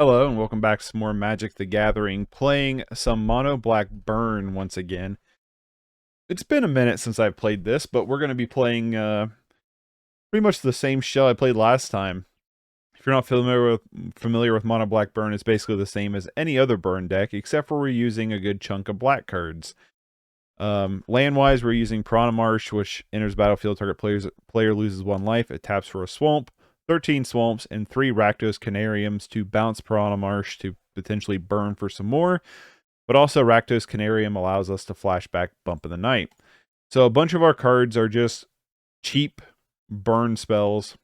Hello and welcome back to some more Magic the Gathering, playing some Mono Black Burn once again. It's been a minute since I've played this, but we're going to be playing pretty much the same shell I played last time. If you're not familiar with Mono Black Burn, it's basically the same as any other burn deck, except for we're using a good chunk of black cards. Land-wise, we're using Piranha Marsh, which enters battlefield, target player loses 1 life, it taps for a swamp. 13 swamps, and 3 Rakdos Carnariums to bounce Piranha Marsh to potentially burn for some more. But also Rakdos Carnarium allows us to flashback Bump in the Night. So a bunch of our cards are just cheap burn spells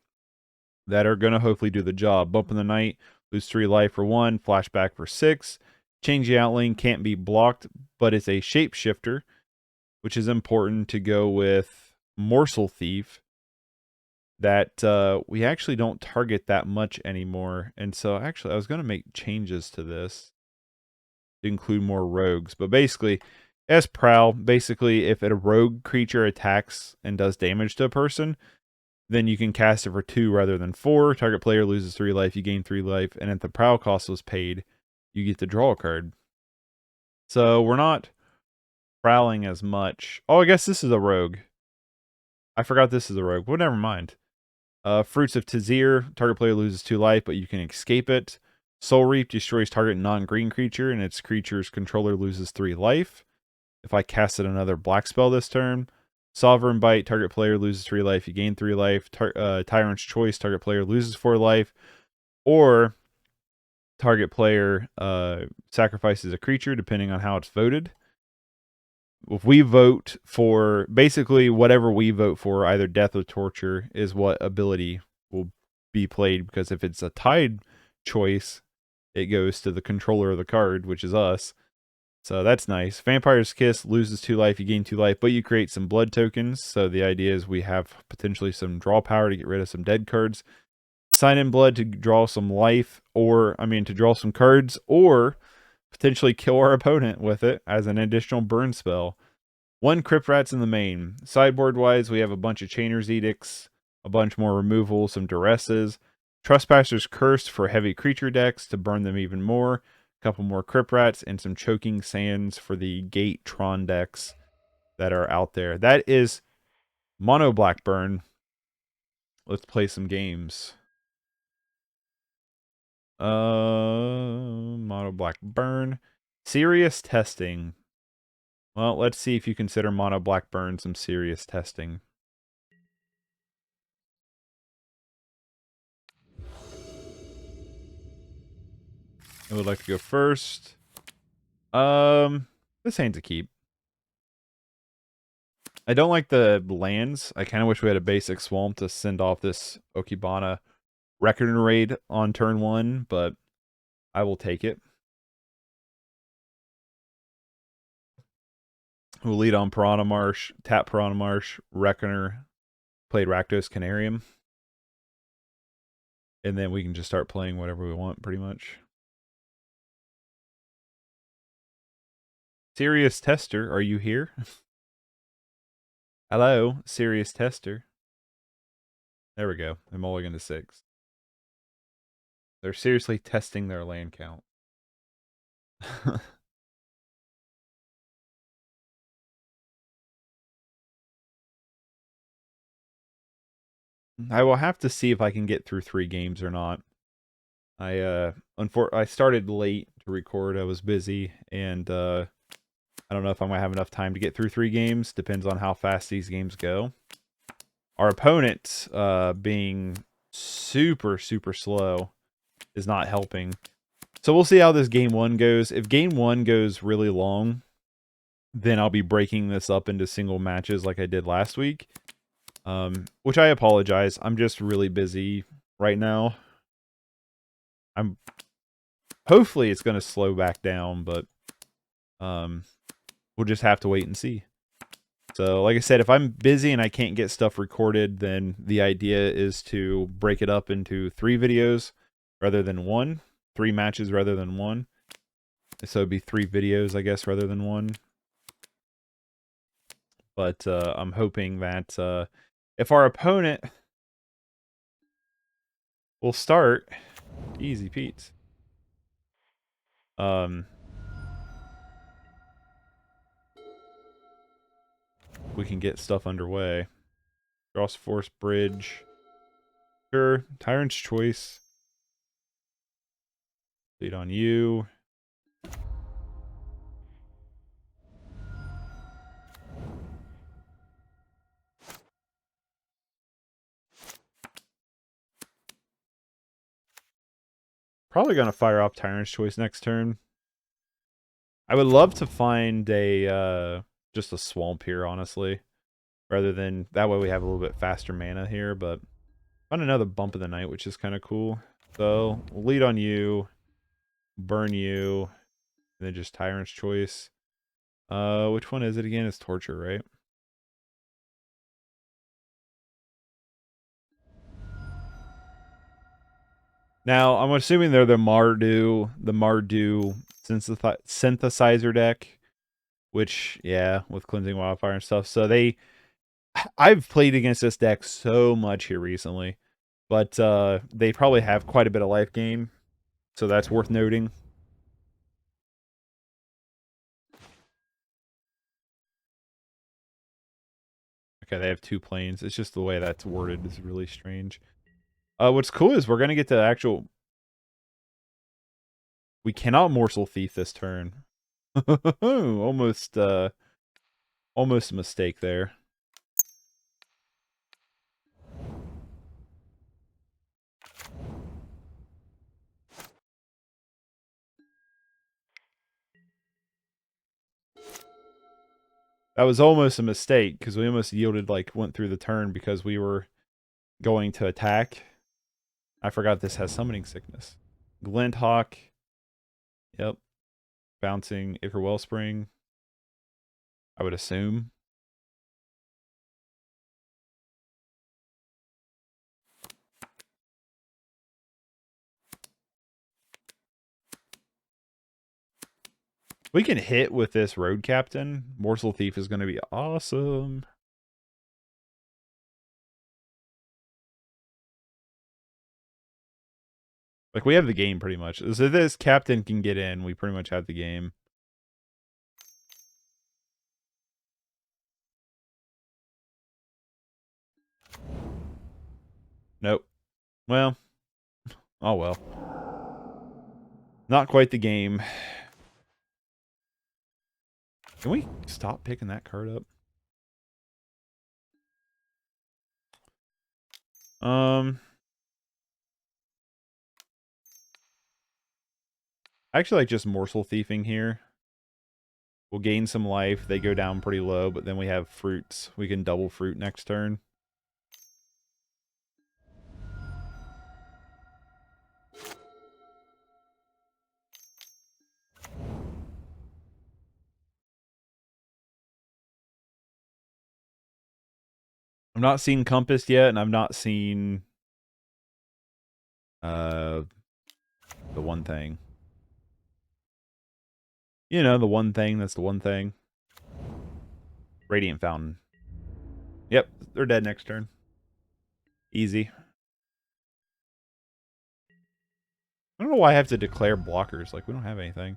that are going to hopefully do the job. Bump in the Night, lose 3 life for 1, flashback for 6. Changeling Outcast can't be blocked, but it's a shapeshifter, which is important to go with Morsel Thief, that we actually don't target that much anymore. And so actually I was going to make changes to this to include more rogues. But basically, as Prowl, basically if a rogue creature attacks and does damage to a person, then you can cast it for 2 rather than 4. Target player loses 3 life, you gain 3 life. And if the Prowl cost was paid, you get to draw a card. So we're not prowling as much. Oh, I guess this is a rogue. I forgot this is a rogue. Well, never mind. Fruit of Tizerus, target player loses 2 life, but you can escape it. Soul Reap destroys target non-green creature, and its creature's controller loses 3 life. If I casted another black spell this turn. Sovereign Bite, target player loses 3 life, you gain 3 life. Tyrant's Choice, target player loses 4 life. Or target player sacrifices a creature, depending on how it's voted. If we vote for, basically whatever we vote for, either death or torture, is what ability will be played, because if it's a tied choice, it goes to the controller of the card, which is us. So that's nice. Vampire's Kiss loses 2 life, you gain 2 life, but you create some blood tokens. So the idea is we have potentially some draw power to get rid of some dead cards. Sign in Blood to draw some life, to draw some cards, or potentially kill our opponent with it as an additional burn spell. 1 Crypt Rats in the main. Sideboard wise, we have a bunch of Chainer's Edicts, a bunch more removal, some Duresses, Trespasser's Curse for heavy creature decks to burn them even more, a couple more Crypt Rats, and some Chocking Sands for the Gate Tron decks that are out there. That is Mono Black Burn. Let's play some games. Mono Black Burn. Serious testing. Well, let's see if you consider Mono Black Burn some serious testing. I would like to go first. This hand's a keep. I don't like the lands. I kind of wish we had a basic swamp to send off this Okiba Reckoner raid on turn 1, but I will take it. We'll lead on Piranha Marsh, tap Piranha Marsh, Reckoner, played Rakdos Carnarium. And then we can just start playing whatever we want, pretty much. Serious Tester, are you here? Hello, Serious Tester. There we go. I'm mulligan to 6. They're seriously testing their land count. I will have to see if I can get through 3 games or not. I started late to record. I was busy, and I don't know if I'm gonna have enough time to get through 3 games. Depends on how fast these games go. Our opponent, being super slow, is not helping. So we'll see how this game 1 goes. If game 1 goes really long, then I'll be breaking this up into single matches like I did last week. Which I apologize. I'm just really busy right now. Hopefully it's going to slow back down, but we'll just have to wait and see. So like I said, if I'm busy and I can't get stuff recorded, then the idea is to break it up into 3 videos rather than 1. 3 matches rather than 1. So it'd be 3 videos, I guess, rather than 1. But I'm hoping that if our opponent will start, easy Pete. We can get stuff underway. Cross Force Bridge. Sure. Tyrant's Choice. Lead on you. Probably going to fire off Tyrant's Choice next turn. I would love to find a just a swamp here, honestly. Rather than, that way we have a little bit faster mana here, but find another bump of the night, which is kind of cool. So, we'll lead on you, burn you, and then just Tyrant's Choice. Which one is it again? It's Torture, right? Now, I'm assuming they're the Mardu synthesizer deck, which, yeah, with Cleansing Wildfire and stuff. So I've played against this deck so much here recently, but they probably have quite a bit of life gain, so that's worth noting. Okay, they have 2 planes. It's just the way that's worded is really strange. What's cool is we're going to get to actual... We cannot Morsel Thief this turn. Almost a mistake there. That was almost a mistake, because we almost yielded, like, went through the turn because we were going to attack. I forgot this has Summoning Sickness. Glint Hawk. Yep. Bouncing Ichor Wellspring. I would assume. We can hit with this Road Captain. Morsel Thief is going to be awesome. Like, we have the game pretty much. So this Captain can get in. We pretty much have the game. Nope. Well. Oh well. Not quite the game. Can we stop picking that card up? I actually like just Morsel Thiefing here. We'll gain some life. They go down pretty low, but then we have fruits. We can double fruit next turn. I'm not seeing Compass yet, and I've not seen the one thing. You know, the one thing that's the one thing. Radiant Fountain. Yep, they're dead next turn. Easy. I don't know why I have to declare blockers. Like, we don't have anything.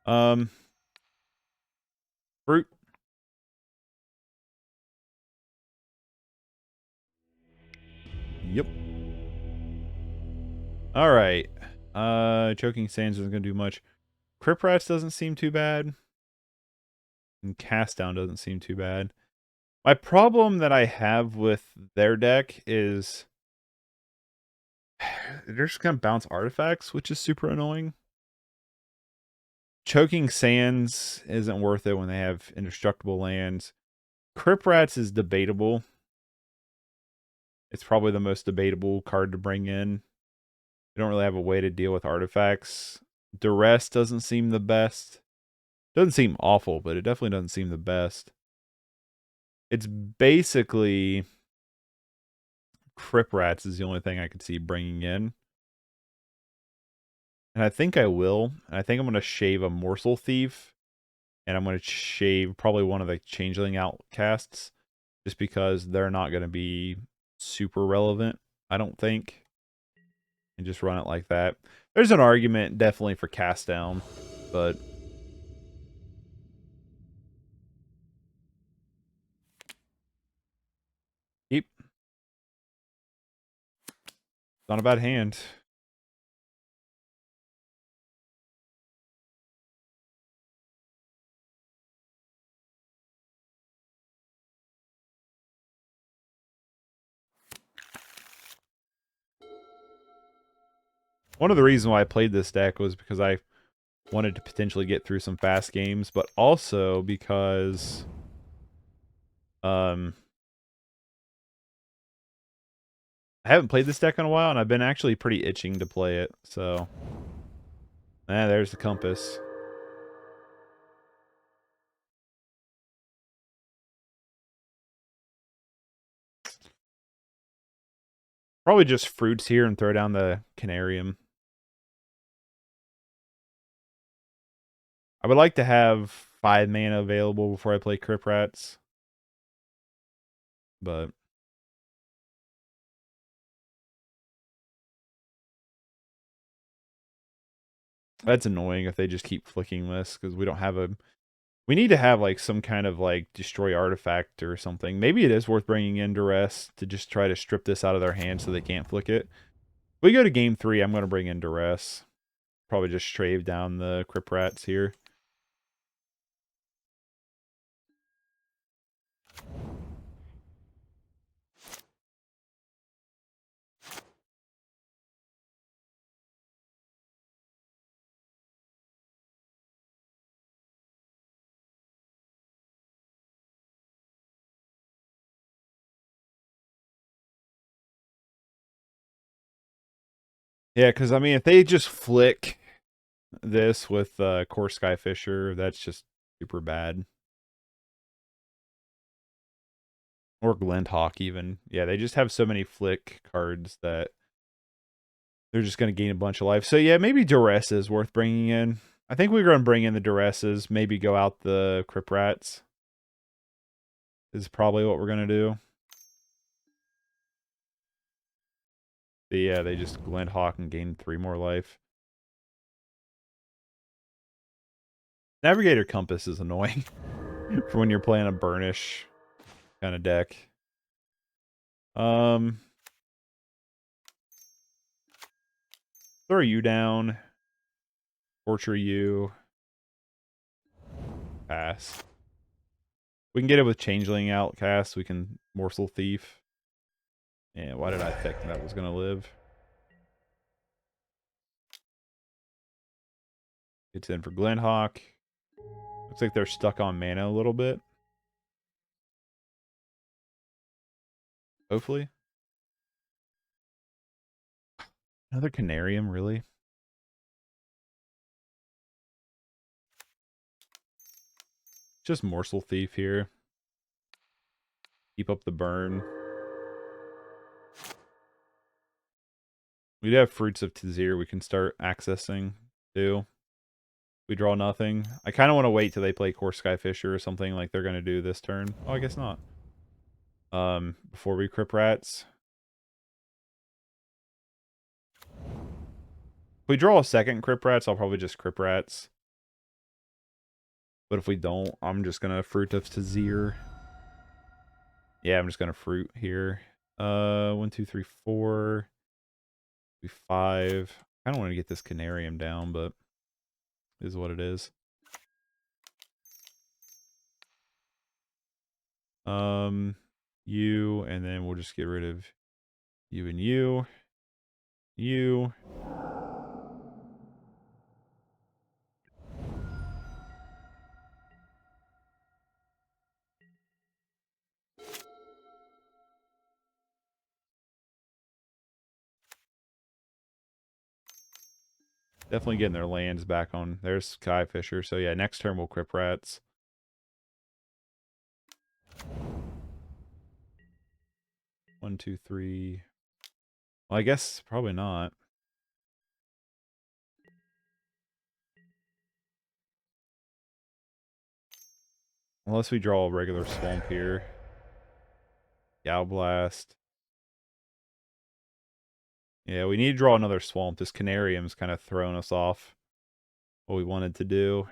Fruit. Yep. Alright. Choking Sands isn't going to do much. Crypt Rats doesn't seem too bad. And Cast Down doesn't seem too bad. My problem that I have with their deck is they're just going to bounce artifacts, which is super annoying. Choking Sands isn't worth it when they have indestructible lands. Crypt Rats is debatable. It's probably the most debatable card to bring in. They don't really have a way to deal with artifacts. Duress doesn't seem the best. Doesn't seem awful, but it definitely doesn't seem the best. It's basically Crypt Rats is the only thing I could see bringing in. And I think I will. I think I'm going to shave a Morsel Thief. And I'm going to shave probably one of the Changeling Outcasts. Just because they're not going to be super relevant, I don't think. And just run it like that. There's an argument definitely for cast down, but keep. Not a bad hand. One of the reasons why I played this deck was because I wanted to potentially get through some fast games, but also because I haven't played this deck in a while, and I've been actually pretty itching to play it, so... there's the compass. Probably just fruits here and throw down the Carnarium. I would like to have 5 mana available before I play Crypt Rats. But... that's annoying if they just keep flicking this, because we don't have a... we need to have, like, some kind of, like, destroy artifact or something. Maybe it is worth bringing in Duress to just try to strip this out of their hand so they can't flick it. If we go to game 3, I'm going to bring in Duress. Probably just trade down the Crypt Rats here. Yeah, because, I mean, if they just flick this with Core Skyfisher, that's just super bad. Or Glendhawk, even. Yeah, they just have so many flick cards that they're just going to gain a bunch of life. So, yeah, maybe Duress is worth bringing in. I think we're going to bring in the Duresses, maybe go out the Crypt Rats. Is probably what we're going to do. But yeah, they just Glendhawk and gain 3 more life. Navigator Compass is annoying for when you're playing a burnish kind of deck. Throw you down. Torture you. Pass. We can get it with Changeling Outcast. We can Morsel Thief. Yeah, why did I think that was going to live? It's in for Glendhawk. Looks like they're stuck on mana a little bit. Hopefully. Another Carnarium, really? Just Morsel Thief here. Keep up the burn. We do have Fruits of Tizerus we can start accessing, too. We draw nothing. I kind of want to wait till they play Core Skyfisher or something like they're going to do this turn. Oh, I guess not. Before we Crypt Rats. If we draw a second Crypt Rats, I'll probably just Crypt Rats. But if we don't, I'm just going to Fruit of Tizerus. Yeah, I'm just going to Fruit here. 1, 2, 3, 4. 5. I don't want to get this Carnarium down, but it is what it is. You, and then we'll just get rid of you and you. You. Definitely getting their lands back on. There's Skyfisher. So yeah, next turn we'll Crypt Rats. One, two, three. Well, I guess probably not. Unless we draw a regular Swamp here. Gal Blast. Yeah, we need to draw another swamp. This Carnarium's kind of throwing us off what we wanted to do.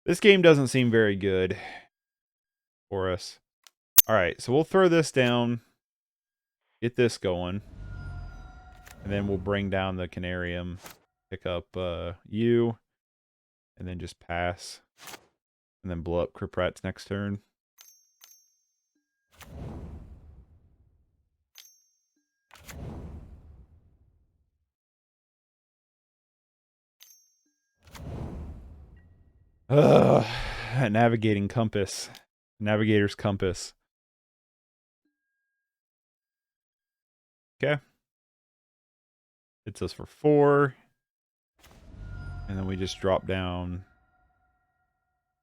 This game doesn't seem very good for us. All right, so we'll throw this down, get this going, and then we'll bring down the Carnarium, pick up you, and then just pass, and then blow up Crypt Rats next turn. Ugh, navigating compass. Navigator's compass. Okay. Hits us for 4. And then we just drop down.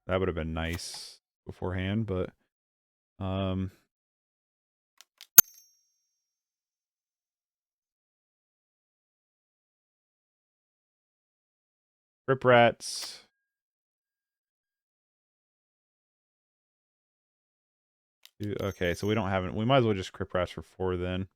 That would have been nice beforehand, but Crypt Rats. Okay, so we don't have it. We might as well just Crypt Rats for 4 then.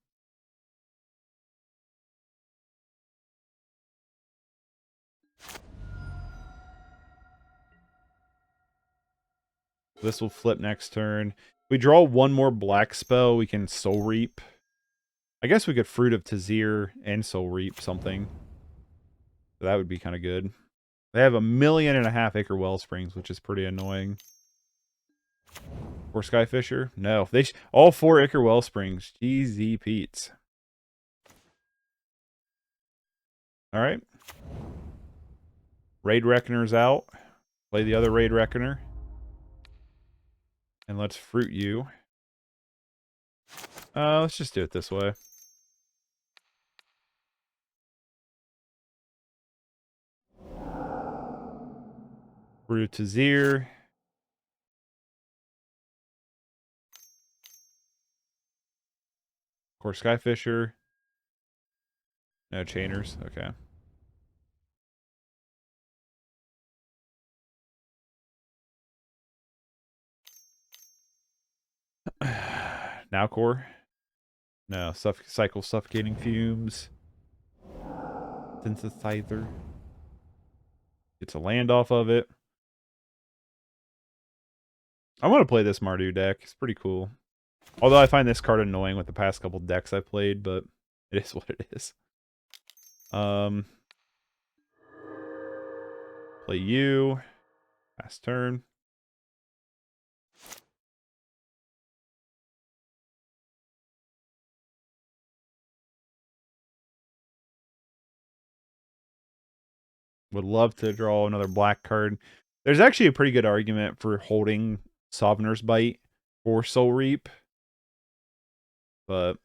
This will flip next turn. If we draw one more black spell, we can Soul Reap. I guess we could Fruit of Tizerus and Soul Reap something. So that would be kind of good. They have 1.5 million Ichor Wellsprings, which is pretty annoying. Or Skyfisher? No. All 4 Ichor Wellsprings. GZ Pete's. Alright. Raid Reckoner's out. Play the other Raid Reckoner. And let's fruit you. Let's just do it this way. Fruit of Tizerus. Of course, Skyfisher. No chainers. Okay. Now core. No. Cycle Suffocating Fumes. Synthesizer. Gets a land off of it. I want to play this Mardu deck. It's pretty cool. Although I find this card annoying with the past couple decks I played, but it is what it is. Play you. Last turn. Would love to draw another black card. There's actually a pretty good argument for holding Sovereign's Bite or Soul Reap. But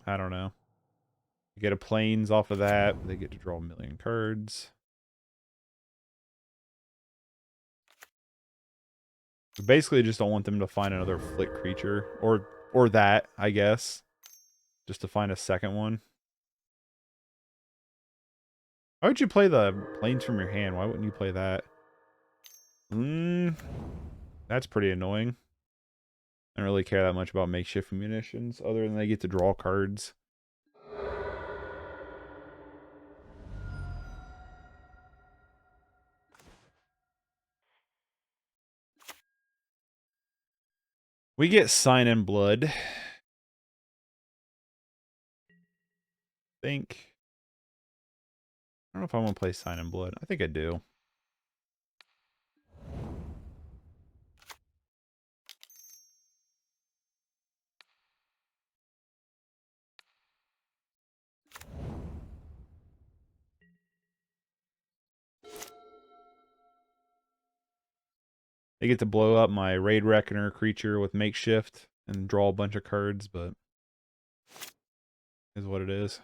I don't know. You get a plains off of that. They get to draw 1 million cards. We basically just don't want them to find another flick creature. Or that, I guess. Just to find a second one. Why would you play the plains from your hand? Why wouldn't you play that? That's pretty annoying. I don't really care that much about makeshift munitions, other than they get to draw cards. We get Sign in Blood. I think. I don't know if I want to play Sign in Blood. I think I do. They get to blow up my Raid Reckoner creature with makeshift and draw a bunch of cards, but is what it is.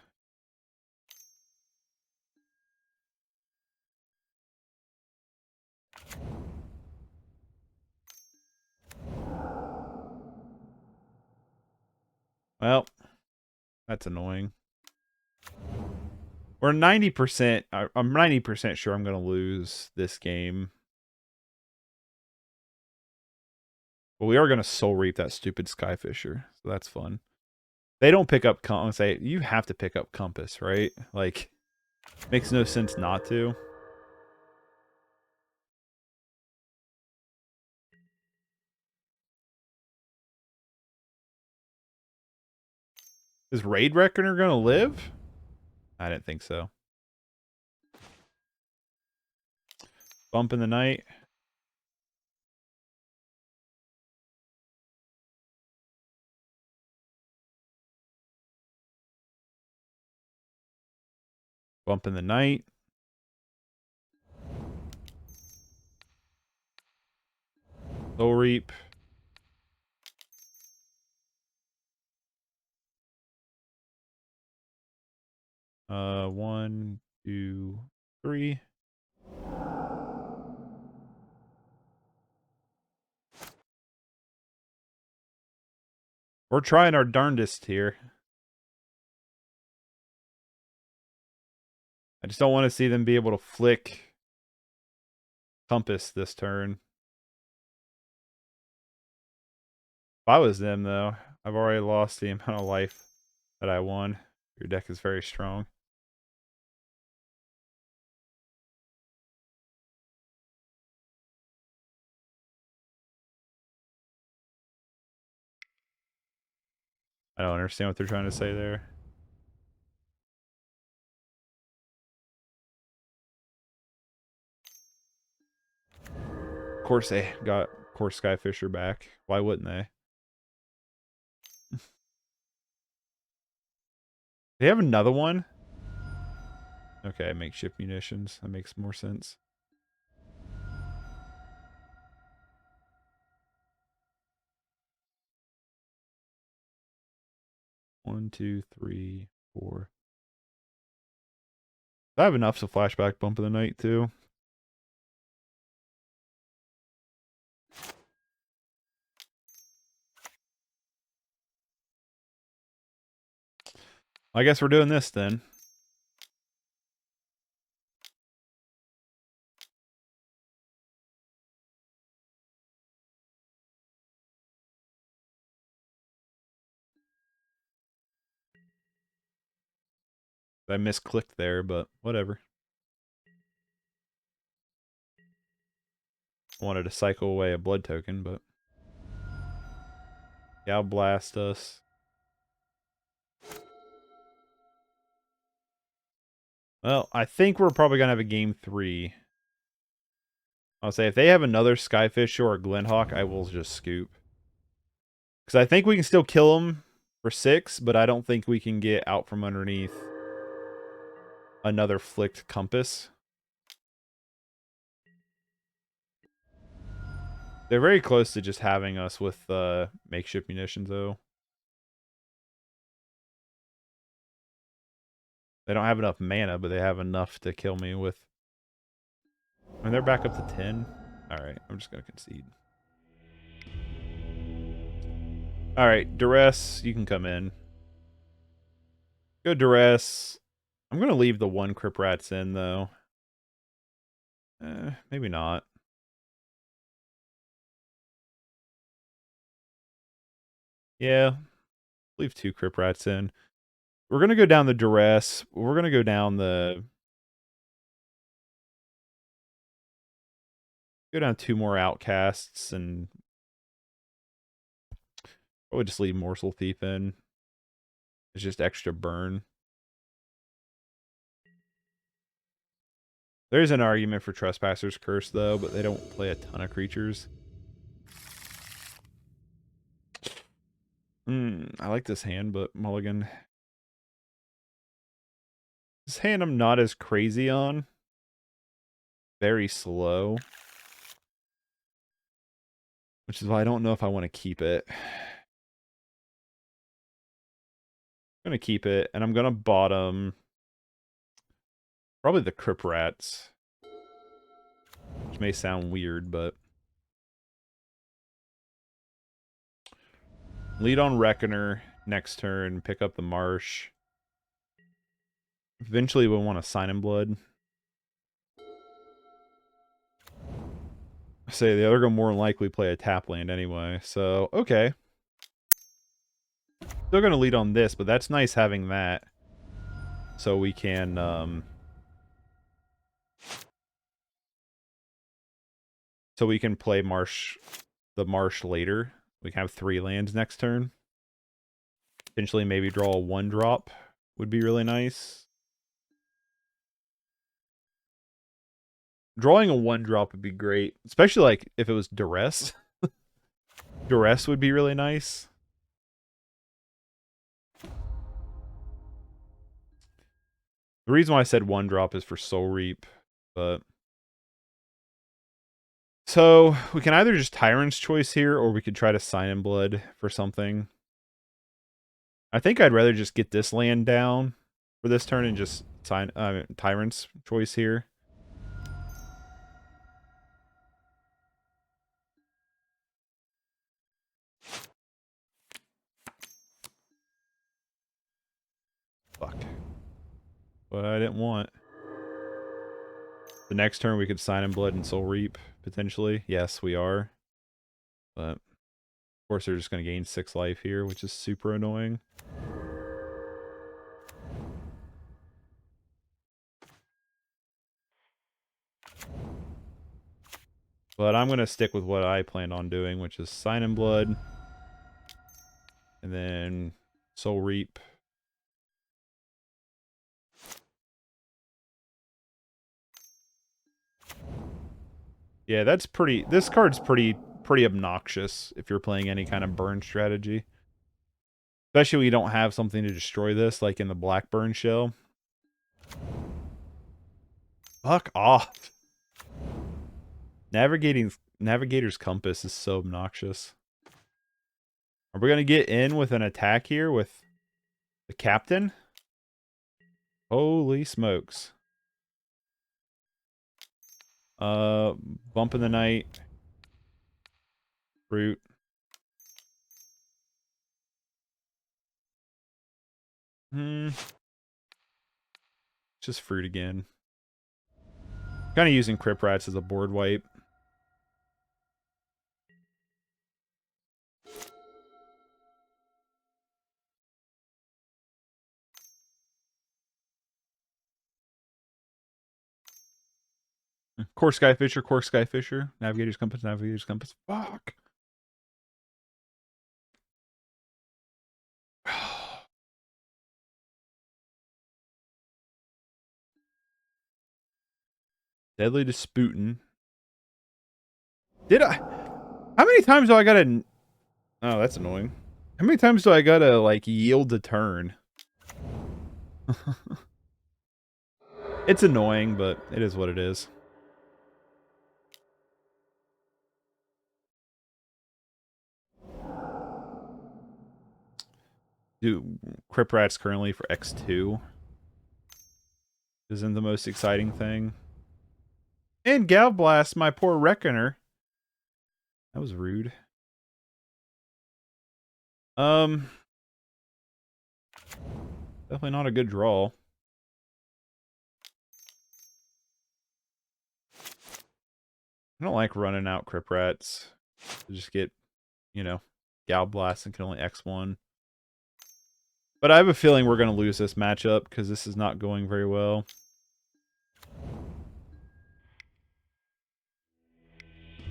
Well, that's annoying. We're 90%. I'm 90% sure I'm going to lose this game. But we are going to Soul Reap that stupid Skyfisher, so that's fun. They don't pick up Compass. You have to pick up Compass, right? Like, makes no sense not to. Is Raid Reckoner going to live? I didn't think so. Bump in the night. Bump in the night. Soul Reap. One, two, three. We're trying our darndest here. I just don't want to see them be able to flick Compass this turn. If I was them, though, I've already lost the amount of life that I won. Your deck is very strong. I don't understand what they're trying to say there. Of course they got Skyfisher back. Why wouldn't they? They have another one? Okay, makeshift munitions. That makes more sense. One, two, three, four. I have enough to flashback bump of the night too. I guess we're doing this then. I misclicked there, but whatever. Wanted to cycle away a blood token, but Gal blast us. Well, I think we're probably gonna have a game 3. I'll say if they have another Skyfish or a Glenhawk, I will just scoop. Because I think we can still kill them for 6, but I don't think we can get out from underneath another flicked Compass. They're very close to just having us with makeshift munitions, though. They don't have enough mana, but they have enough to kill me with. I mean, they're back up to 10. Alright, I'm just going to concede. Alright, Duress, you can come in. Go Duress. I'm going to leave the one Crypt Rats in, though. Maybe not. Yeah, leave 2 Crypt Rats in. We're going to go down the Duress. We're going to go down the... Go down 2 more Outcasts and... Probably just leave Morsel Thief in. It's just extra burn. There's an argument for Trespasser's Curse, though, but they don't play a ton of creatures. I like this hand, but mulligan. This hand I'm not as crazy on. Very slow. Which is why I don't know if I want to keep it. I'm going to keep it, and I'm going to bottom... Probably the Crypt Rats. Which may sound weird, but... Lead on Reckoner next turn, pick up the Marsh. Eventually we'll want to Sign in Blood. Say the other gonna more than likely play a tap land anyway, so okay. Still gonna lead on this, but that's nice having that. So we can play the marsh later. We can have 3 lands next turn. Potentially maybe draw a 1-drop would be really nice. Drawing a 1-drop would be great, especially like if it was Duress. Duress would be really nice. The reason why I said 1-drop is for Soul Reap, but so we can either just Tyrant's Choice here, or we could try to Sign in Blood for something. I think I'd rather just get this land down for this turn and just Tyrant's Choice here. Fuck. What I didn't want. The next turn we could Sign in Blood and Soul Reap, potentially. Yes, we are. But, of course, they're just going to gain 6 life here, which is super annoying. But I'm going to stick with what I planned on doing, which is Sign in Blood. And then Soul Reap. Yeah, that's pretty... This card's pretty obnoxious if you're playing any kind of burn strategy. Especially when you don't have something to destroy this, like in the Blackburn shell. Fuck off. Navigator's Compass is so obnoxious. Are we going to get in with an attack here with the captain? Holy smokes. Bump in the night. Fruit. Just fruit again. Kind of using Crypt Rats as a board wipe. Core Skyfisher. Navigator's Compass. Fuck. Deadly Disputin. Did I? How many times do I gotta... Oh, that's annoying. How many times do I gotta, like, yield the turn? It's annoying, but it is what it is. Do Crypt Rats currently for X2 isn't the most exciting thing. And Galblast, my poor Reckoner. That was rude. Definitely not a good draw. I don't like running out Crypt Rats. To just get, you know, Galblast and can only X1. But I have a feeling we're going to lose this matchup because this is not going very well.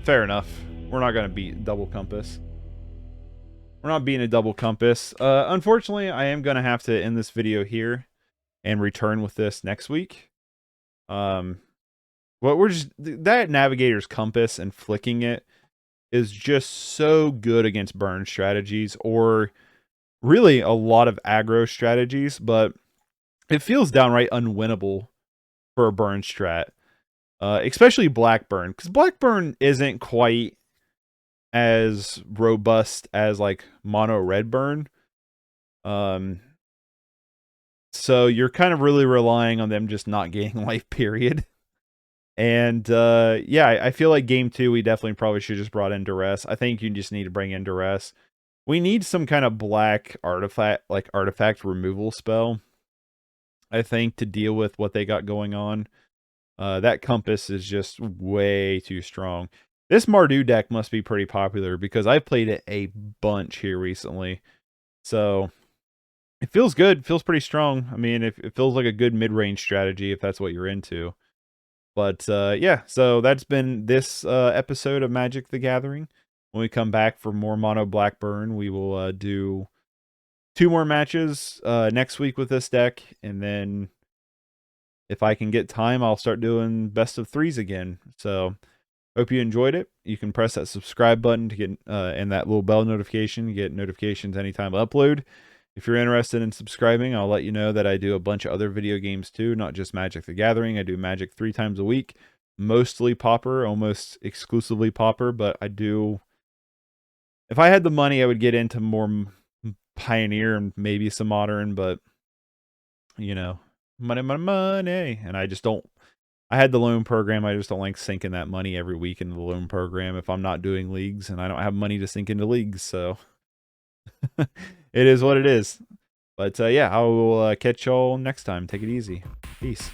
Fair enough. We're not going to beat Double Compass. We're not beating a Double Compass. Unfortunately, I am going to have to end this video here and return with this next week. But we're just... That Navigator's Compass and flicking it is just so good against burn strategies or really a lot of aggro strategies, but it feels downright unwinnable for a burn strat. Especially Blackburn, because Blackburn isn't quite as robust as like mono red burn. So you're kind of really relying on them just not gaining life, period. And yeah, I feel like game 2 we definitely probably should just brought in Duress. I think you just need to bring in Duress. We need some kind of black artifact removal spell, I think, to deal with what they got going on. That Compass is just way too strong. This Mardu deck must be pretty popular because I've played it a bunch here recently. So it feels good. It feels pretty strong. I mean, it feels like a good mid-range strategy if that's what you're into. But yeah, so that's been this episode of Magic the Gathering. When we come back for more Mono Blackburn, we will do 2 more matches next week with this deck. And then if I can get time, I'll start doing best of 3s again. So hope you enjoyed it. You can press that subscribe button to get and that little bell notification. You get notifications anytime I upload. If you're interested in subscribing, I'll let you know that I do a bunch of other video games too, not just Magic the Gathering. I do Magic 3 times a week, mostly Pauper, almost exclusively Pauper, but I do... If I had the money, I would get into more Pioneer and maybe some Modern, but, you know, money, money, money. And I just don't... I had the loan program. I just don't like sinking that money every week into the loan program if I'm not doing leagues, and I don't have money to sink into leagues, so... It is what it is. But yeah, I will catch y'all next time. Take it easy. Peace.